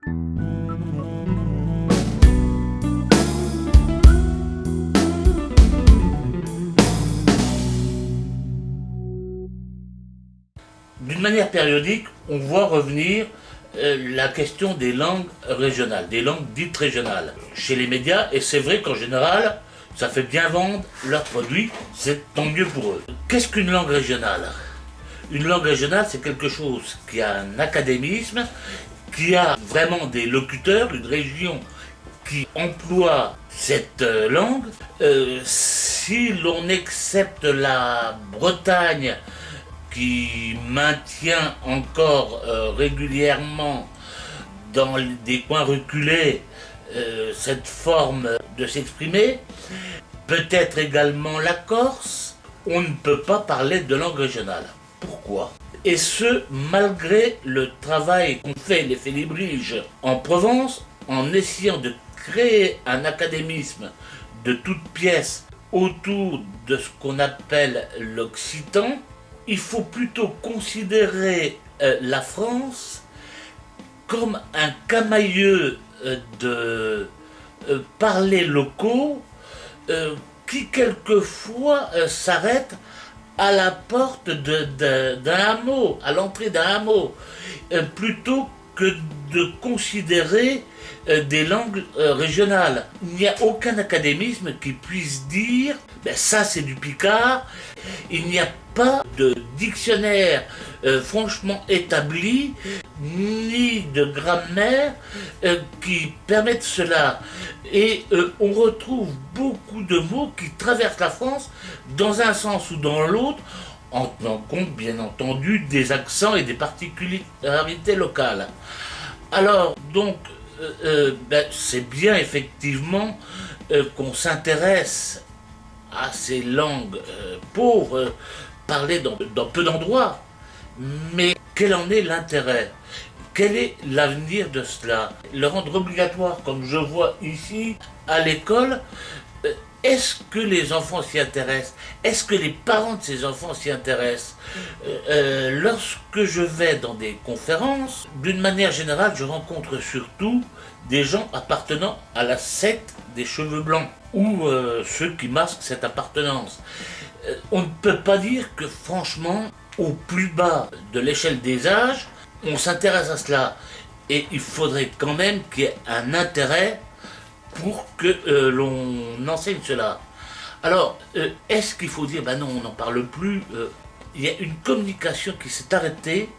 D'une manière périodique, on voit revenir la question des langues régionales, des langues dites régionales, chez les médias, et c'est vrai qu'en général, ça fait bien vendre leurs produits, c'est tant mieux pour eux. Qu'est-ce qu'une langue régionale ? Une langue régionale, c'est quelque chose qui a un académisme, qui a vraiment des locuteurs, une région qui emploie cette langue. Si l'on accepte la Bretagne, qui maintient encore régulièrement dans des coins reculés cette forme de s'exprimer, peut-être également la Corse, on ne peut pas parler de langue régionale. Pourquoi ? Et ce, malgré le travail qu'ont fait les Félibriges en Provence, en essayant de créer un académisme de toutes pièces autour de ce qu'on appelle l'occitan. Il faut plutôt considérer la France comme un camailleux de parlers locaux qui quelquefois s'arrêtent à la porte d'un hameau, à l'entrée d'un hameau, plutôt que de considérer des langues régionales. Il n'y a aucun académisme qui puisse dire ben ça c'est du Picard. Il n'y a pas de dictionnaire franchement établi, ni de grammaire qui permettent cela. Et on retrouve beaucoup de mots qui traversent la France dans un sens ou dans l'autre, en tenant compte bien entendu des accents et des particularités locales. Alors donc c'est bien effectivement qu'on s'intéresse à ces langues pauvres parlées dans peu d'endroits, mais quel en est l'intérêt ? Quel est l'avenir de cela ? Le rendre obligatoire, comme je vois ici, à l'école, est-ce que les enfants s'y intéressent ? Est-ce que les parents de ces enfants s'y intéressent ? Lorsque je vais dans des conférences, d'une manière générale, je rencontre surtout des gens appartenant à la secte des cheveux blancs, ou ceux qui masquent cette appartenance. On ne peut pas dire que franchement, au plus bas de l'échelle des âges, on s'intéresse à cela. Et il faudrait quand même qu'il y ait un intérêt pour que l'on enseigne cela. Alors, est-ce qu'il faut dire, ben non, on n'en parle plus il y a une communication qui s'est arrêtée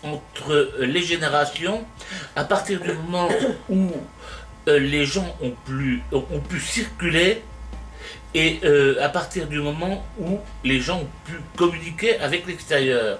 entre les générations à partir du moment où les gens ont pu circuler et à partir du moment où les gens ont pu communiquer avec l'extérieur.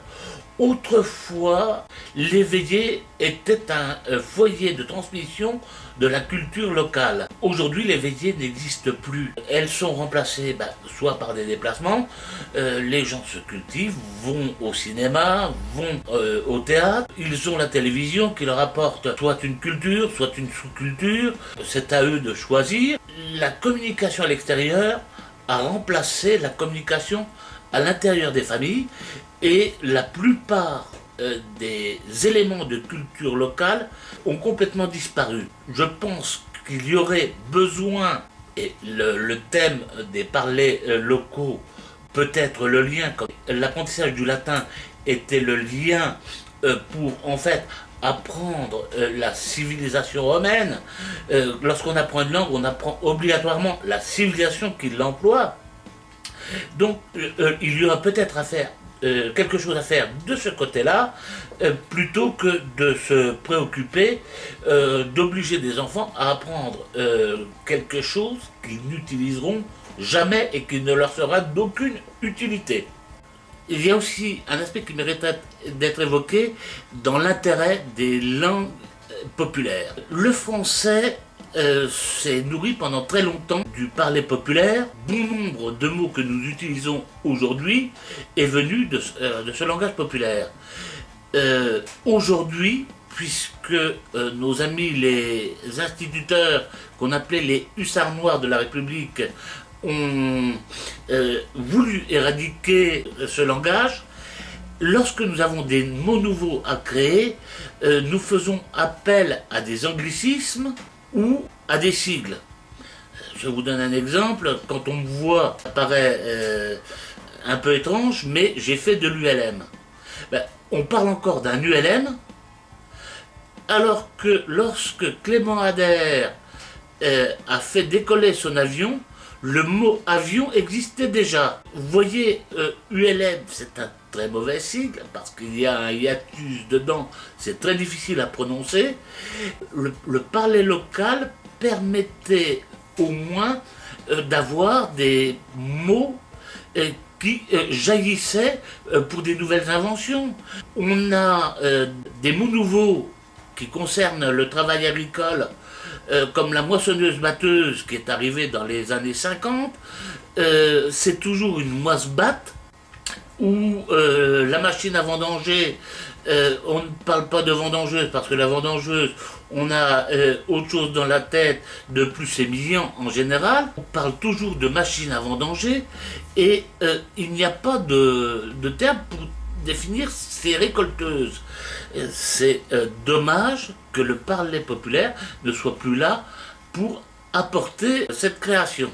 Autrefois, l'éveillé était un foyer de transmission de la culture locale. Aujourd'hui, les veillées n'existent plus. Elles sont remplacées soit par des déplacements, les gens se cultivent, vont au cinéma, vont au théâtre, ils ont la télévision qui leur apporte soit une culture, soit une sous-culture, c'est à eux de choisir. La communication à l'extérieur a remplacé la communication à l'intérieur des familles et la plupart des éléments de culture locale ont complètement disparu. Je pense qu'il y aurait besoin, et le thème des parlers locaux peut être le lien, comme l'apprentissage du latin était le lien pour en fait apprendre la civilisation romaine. Lorsqu'on apprend une langue, on apprend obligatoirement la civilisation qui l'emploie. Donc il y aura peut-être à faire quelque chose à faire de ce côté-là, plutôt que de se préoccuper d'obliger des enfants à apprendre quelque chose qu'ils n'utiliseront jamais et qui ne leur sera d'aucune utilité. Il y a aussi un aspect qui mérite d'être évoqué dans l'intérêt des langues populaires. Le français s'est nourri pendant très longtemps du parler populaire. Bon nombre de mots que nous utilisons aujourd'hui est venu de ce langage populaire. Aujourd'hui, puisque nos amis les instituteurs qu'on appelait les hussards noirs de la République ont voulu éradiquer ce langage, Lorsque nous avons des mots nouveaux à créer, nous faisons appel à des anglicismes ou à des sigles. Je vous donne un exemple. Quand on me voit, ça paraît un peu étrange, mais j'ai fait de l'ULM. Ben, on parle encore d'un ULM, alors que lorsque Clément Ader a fait décoller son avion, le mot avion existait déjà. Vous voyez, ULM, c'est un très mauvais sigle, parce qu'il y a un hiatus dedans, c'est très difficile à prononcer. Le parler local permettait au moins d'avoir des mots qui jaillissaient pour des nouvelles inventions. On a des mots nouveaux qui concernent le travail agricole, comme la moissonneuse-batteuse qui est arrivée dans les années 50, c'est toujours une moisse-batte, ou la machine à vendanger, on ne parle pas de vendangeuse parce que la vendangeuse, on a autre chose dans la tête de plus sémillant en général. On parle toujours de machine à vendanger et il n'y a pas de terme pour définir ces récolteuses. C'est dommage que le parler populaire ne soit plus là pour apporter cette création.